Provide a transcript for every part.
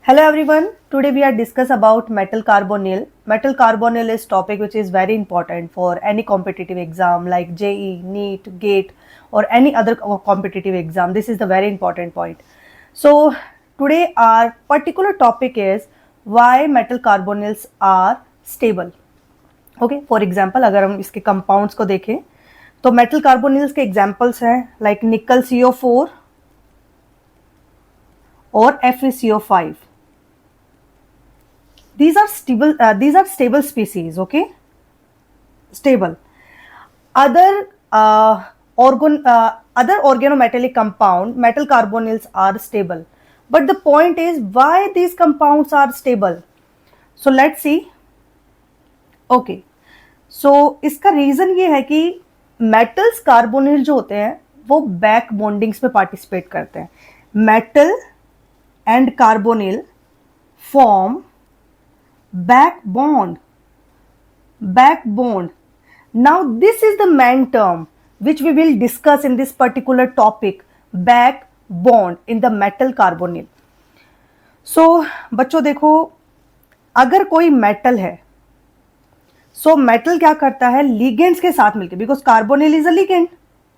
Hello everyone. Today we are discuss about metal carbonyl. Metal carbonyl is topic which is very important for any competitive exam like JEE, NEET, GATE or any other competitive exam. This is the very important point. So today our particular topic is why metal carbonyls are stable. Okay, for example अगर हम इसके compounds को देखें तो metal carbonyls के examples हैं like nickel CO4 और FeCO5. These are stable species. Okay, stable. Other other organometallic compound metal carbonyls are stable, but the point is why these compounds are stable. So let's see. Okay, so इसका reason ये है कि metals carbonyl जो होते हैं वो back bondings में participate करते हैं. Metal and carbonyl form back bond. Now this is the main term which we will discuss in this particular topic, back bond in the metal carbonyl. So बच्चों देखो, अगर कोई मेटल है, so metal क्या करता है लिगेंड्स के साथ मिलकर, because carbonyl is a ligand,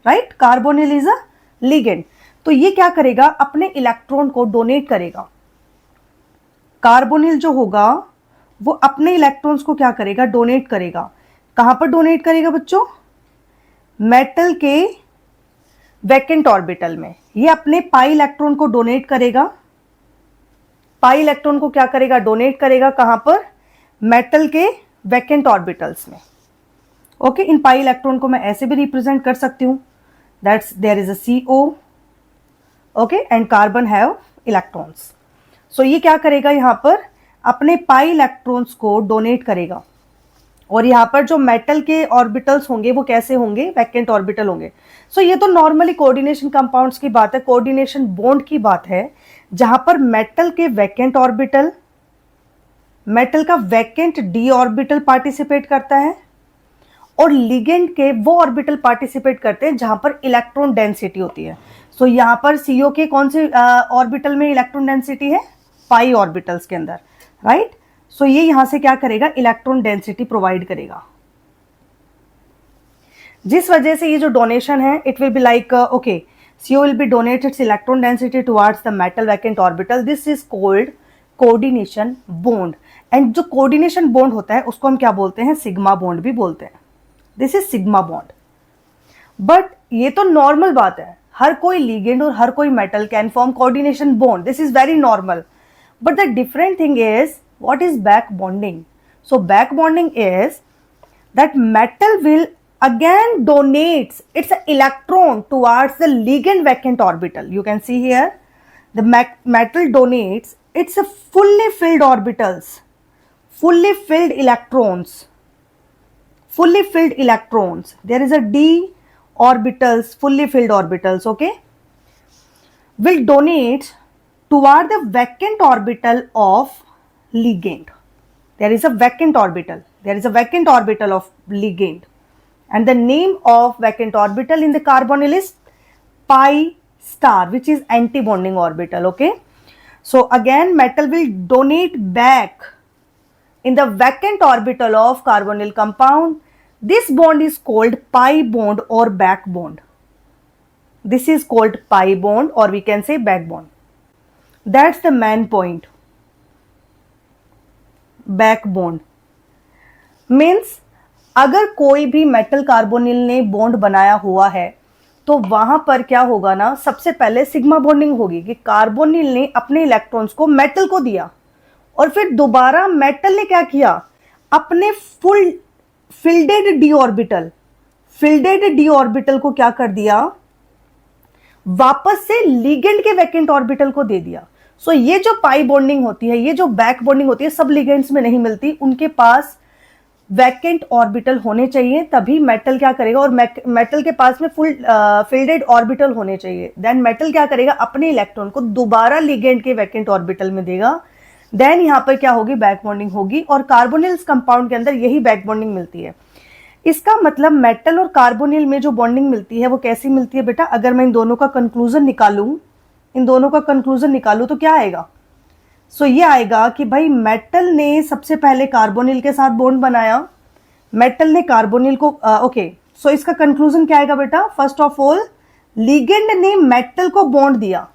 right, carbonyl is a ligand, तो ये क्या करेगा अपने इलेक्ट्रॉन को डोनेट करेगा. कार्बोनिल जो होगा वो अपने इलेक्ट्रॉन्स को क्या करेगा डोनेट करेगा. कहां पर डोनेट करेगा बच्चों? मेटल के वैकेंट ऑर्बिटल में. ये अपने पाई इलेक्ट्रॉन को डोनेट करेगा. पाई इलेक्ट्रॉन को क्या करेगा डोनेट करेगा कहां पर? मेटल के वैकेंट ऑर्बिटल्स में. ओके, इन पाई इलेक्ट्रॉन को मैं ऐसे भी रिप्रेजेंट कर सकती हूं, that's there is a CO, okay, and carbon have electrons. So ये क्या करेगा यहां पर अपने पाई इलेक्ट्रॉन्स को डोनेट करेगा. और यहां पर जो मेटल के ऑर्बिटल्स होंगे वो कैसे होंगे? वैकेंट ऑर्बिटल होंगे. सो ये तो नॉर्मली कोऑर्डिनेशन कंपाउंड्स की बात है, कोऑर्डिनेशन बॉन्ड की बात है, जहां पर मेटल के वैकेंट ऑर्बिटल, मेटल का वैकेंट डी ऑर्बिटल पार्टिसिपेट करता है और लिगेंड के वो ऑर्बिटल पार्टिसिपेट करते हैं जहां पर इलेक्ट्रॉन डेंसिटी होती है. सो यहां पर CO के कौन से ऑर्बिटल में इलेक्ट्रॉन डेंसिटी है? पाई ऑर्बिटल्स के अंदर, राइट. सो ये यहां से क्या करेगा इलेक्ट्रॉन डेंसिटी प्रोवाइड करेगा, जिस वजह से ये जो डोनेशन है it will be like okay, CO will be donate it's electron density towards the metal vacant orbital. This is called coordination bond. And जो कोऑर्डिनेशन बॉन्ड होता है उसको हम क्या बोलते हैं? सिग्मा बॉन्ड भी बोलते हैं. This is sigma bond. But ये तो नॉर्मल बात है, हर कोई लिगेंड और हर कोई metal can form coordination bond. This is very normal. But the different thing is, what is back bonding? So back bonding is that metal will again donates its electron towards the ligand vacant orbital. You can see here, the metal donates its fully filled orbitals, fully filled electrons. There is a d orbitals, fully filled orbitals, okay, will donate toward the vacant orbital of ligand. There is a vacant orbital of ligand, and the name of vacant orbital in the carbonyl is pi star, which is anti-bonding orbital. Okay, so again metal will donate back in the vacant orbital of carbonyl compound. This bond is called pi bond or back bond. This is called pi bond, or we can say back bond. That's the main point. Back bond means अगर कोई भी metal carbonyl ने bond बनाया हुआ है तो वहां पर क्या होगा ना, सबसे पहले सिग्मा बॉन्डिंग होगी कि कार्बोनिल ने अपने इलेक्ट्रॉन्स को मेटल को दिया और फिर दोबारा मेटल ने क्या किया, अपने फुल फिल्डेड डी ऑर्बिटल को क्या कर दिया, वापस से लिगेंड के वैकेंट ऑर्बिटल को दे दिया. सो ये जो पाई बॉन्डिंग होती है, ये जो बैक बॉन्डिंग होती है, सब लिगेंड्स में नहीं मिलती. उनके पास वैकेंट ऑर्बिटल होने चाहिए, तभी मेटल क्या करेगा, और मेटल के पास में फुल फिल्डेड ऑर्बिटल होने चाहिए. देन मेटल क्या करेगा, अपने इलेक्ट्रॉन को दोबारा लिगेंड के वैकेंट ऑर्बिटल में देगा. देन यहां पर क्या होगी, बैक बॉन्डिंग होगी. और कार्बोनिल्स कंपाउंड के अंदर यही बैक बॉन्डिंग मिलती है. इसका मतलब मेटल और कार्बोनिल में जो बॉन्डिंग मिलती है वो कैसी मिलती है बेटा? अगर मैं इन दोनों का कंक्लूजन निकालूं तो क्या आएगा? सो ये आएगा कि भाई मेटल ने सबसे पहले कार्बोनिल के साथ बॉन्ड बनाया, मेटल ने कार्बोनिल को ओके। सो इसका कंक्लूजन क्या आएगा बेटा? फर्स्ट ऑफ ऑल लिगेंड ने मेटल को बॉन्ड दिया,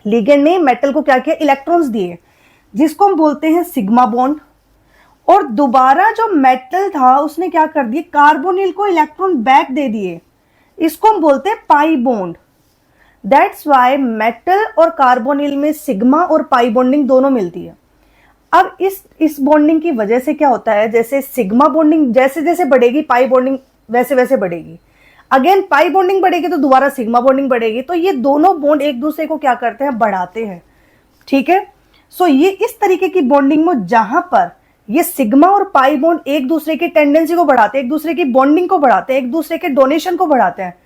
लिगेंड ने मेटल को क्या किया? इलेक्ट्रॉन्स दिए, जिसको हम बोलते हैं सिग्मा बॉन्ड। और दोबारा जो मेटल था उसने क्या कर दिए? कार्बोनिल को इलेक्ट्रॉन बैक दे दिए, इसको हम बोलते हैं pi bond. That's why metal और कार्बोनिल में सिग्मा और पाई बॉन्डिंग दोनों मिलती है। अब इस बॉन्डिंग की वजह से क्या होता है, जैसे सिग्मा बॉन्डिंग जैसे जैसे बढ़ेगी पाई बॉन्डिंग वैसे वैसे बढ़ेगी, अगेन पाई बॉन्डिंग बढ़ेगी तो दोबारा सिग्मा बॉन्डिंग बढ़ेगी, तो ये दोनों बॉन्ड एक दूसरे को क्या करते हैं? बढ़ाते हैं। ठीक है, सो ये इस तरीके की बॉन्डिंग में जहां पर ये सिग्मा और पाई बॉन्ड एक दूसरे की टेंडेंसी को बढ़ाते हैं, एक दूसरे की बॉन्डिंग को बढ़ाते हैं, एक दूसरे के डोनेशन को बढ़ाते हैं,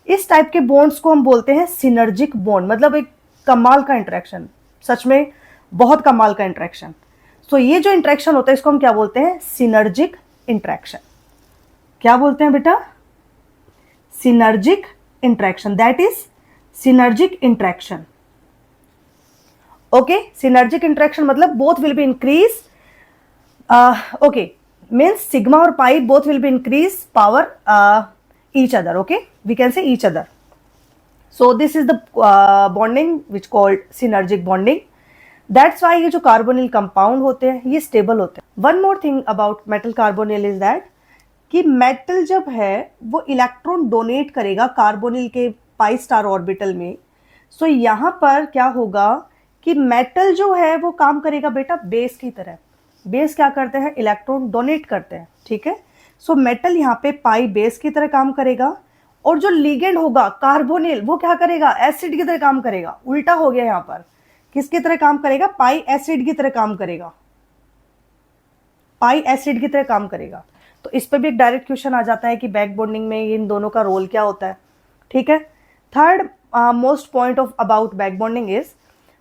इस टाइप के बॉन्ड्स को हम बोलते हैं सिनर्जिक बॉन्ड। मतलब एक कमाल का इंटरेक्शन, सच में बहुत कमाल का इंटरेक्शन। सो ये जो इंटरेक्शन होता है इसको हम क्या बोलते हैं? Synergic interaction. क्या बोलते हैं बेटा? Synergic interaction, that is synergic interaction. Okay, synergic interaction मतलब both will be increase, okay, means sigma और pi both will be increase power each other, okay, we can say each other. So this is the bonding which called synergic bonding. That's why ये जो carbonyl compound होते हैं ये stable होते हैं। One more thing about metal carbonyl is that कि metal जब है वो इलेक्ट्रॉन डोनेट करेगा कार्बोनिल के पाई स्टार ऑर्बिटल में। सो यहाँ पर क्या होगा कि मेटल जो है वो काम करेगा बेटा बेस की तरह। बेस क्या करते हैं? इलेक्ट्रॉन डोनेट करते हैं। ठीक है, सो मेटल यहाँ पे पाई बेस की तरह काम करेगा, और जो लिगेंड होगा कार्बोनिल वो क्या करेगा? एसिड की तरह काम करेगा। उल्टा हो गया यहाँ पर, किसकी तरह काम करेगा? पाई एसिड की तरह काम करेगा, पाई एसिड की तरह काम करेगा। तो इस पर भी एक डायरेक्ट क्वेश्चन आ जाता है कि बैक बॉन्डिंग में इन दोनों का रोल क्या होता है। ठीक है, third most point of about back bonding is,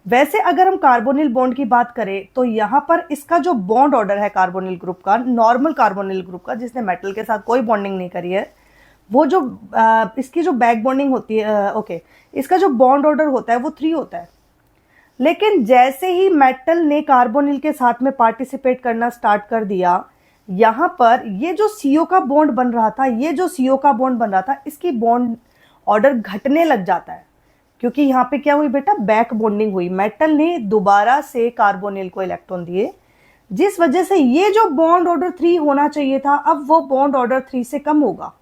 वैसे अगर हम कार्बोनिल बॉन्ड की बात करें तो यहाँ पर इसका जो बॉन्ड ऑर्डर है कार्बोनिल ग्रुप का, नॉर्मल कार्बोनिल ग्रुप का जिसने मेटल के साथ कोई बॉन्डिंग नहीं करी है, वो जो इसकी जो बैक बॉन्डिंग होती है, ओके, इसका जो बॉन्ड ऑर्डर होता है वो 3 होता है। लेकिन जैसे ही मेटल ने कार्बोनिल के साथ में पार्टिसिपेट करना स्टार्ट कर दिया, यहाँ पर ये जो CO का बॉन्ड बन रहा था, ये जो CO का बॉन्ड बन रहा था, इसकी बॉन्ड ऑर्डर घटने लग जाता है, क्योंकि यहाँ पे क्या हुई बेटा? बैक बॉन्डिंग हुई। मेटल ने दोबारा से कार्बोनिल को इलेक्ट्रॉन दिए, जिस वजह से ये जो बॉन्ड ऑर्डर 3 होना चाहिए था, अब वो बॉन्ड ऑर्डर 3 से कम होगा।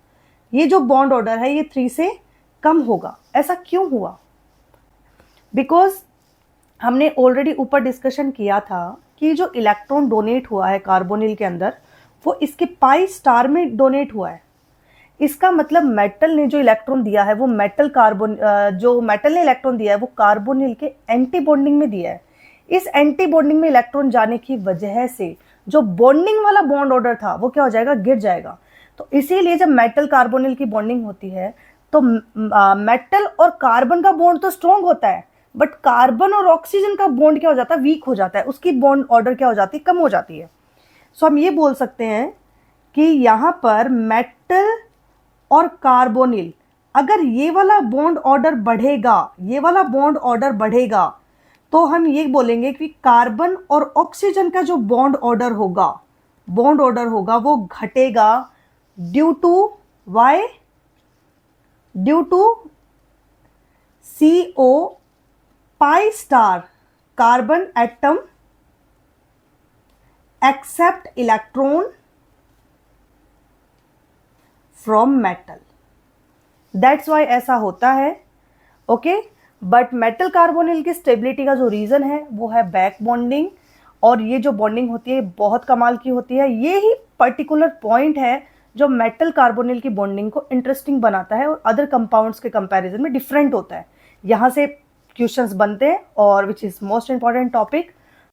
ये जो बॉन्ड ऑर्डर है ये 3 से कम होगा। ऐसा क्यों हुआ? बिकॉज हमने ऑलरेडी ऊपर डिस्कशन किया था कि जो इलेक्ट्रॉन डोनेट हुआ है कार्बोनिल के अंदर वो इसके पाई स्टार में डोनेट हुआ है। इसका मतलब मेटल ने जो इलेक्ट्रॉन दिया है वो जो मेटल ने इलेक्ट्रॉन दिया है वो कार्बोनिल के एंटी बॉन्डिंग में दिया है। इस एंटी बॉन्डिंग में इलेक्ट्रॉन जाने की वजह से जो बॉन्डिंग वाला बॉन्ड ऑर्डर था वो क्या हो जाएगा? गिर जाएगा। तो इसीलिए जब मेटल कार्बोनिल की बॉन्डिंग होती है तो मेटल और कार्बन का बॉन्ड तो स्ट्रॉन्ग होता है, बट कार्बन और ऑक्सीजन का बॉन्ड क्या हो जाता है? वीक हो जाता है, उसकी बॉन्ड ऑर्डर क्या हो जाती है? कम हो जाती है। सो हम ये बोल सकते हैं कि यहाँ पर मेटल और कार्बोनिल, अगर ये वाला बॉन्ड ऑर्डर बढ़ेगा, ये वाला बॉन्ड ऑर्डर बढ़ेगा, तो हम ये बोलेंगे कि कार्बन और ऑक्सीजन का जो बॉन्ड ऑर्डर होगा वो घटेगा due to why? Due to CO pi star carbon atom accept electron from metal. That's why ऐसा होता है। ओके, बट मेटल कार्बोनिल की स्टेबिलिटी का जो रीजन है वो है बैक बॉन्डिंग, और ये जो बॉन्डिंग होती है बहुत कमाल की होती है। ये ही पर्टिकुलर पॉइंट है जो मेटल कार्बोनिल की बॉन्डिंग को इंटरेस्टिंग बनाता है और अदर कंपाउंड्स के कंपैरिजन में डिफरेंट होता है। यहाँ से क्वेश्चंस बनते हैं, और which is most important topic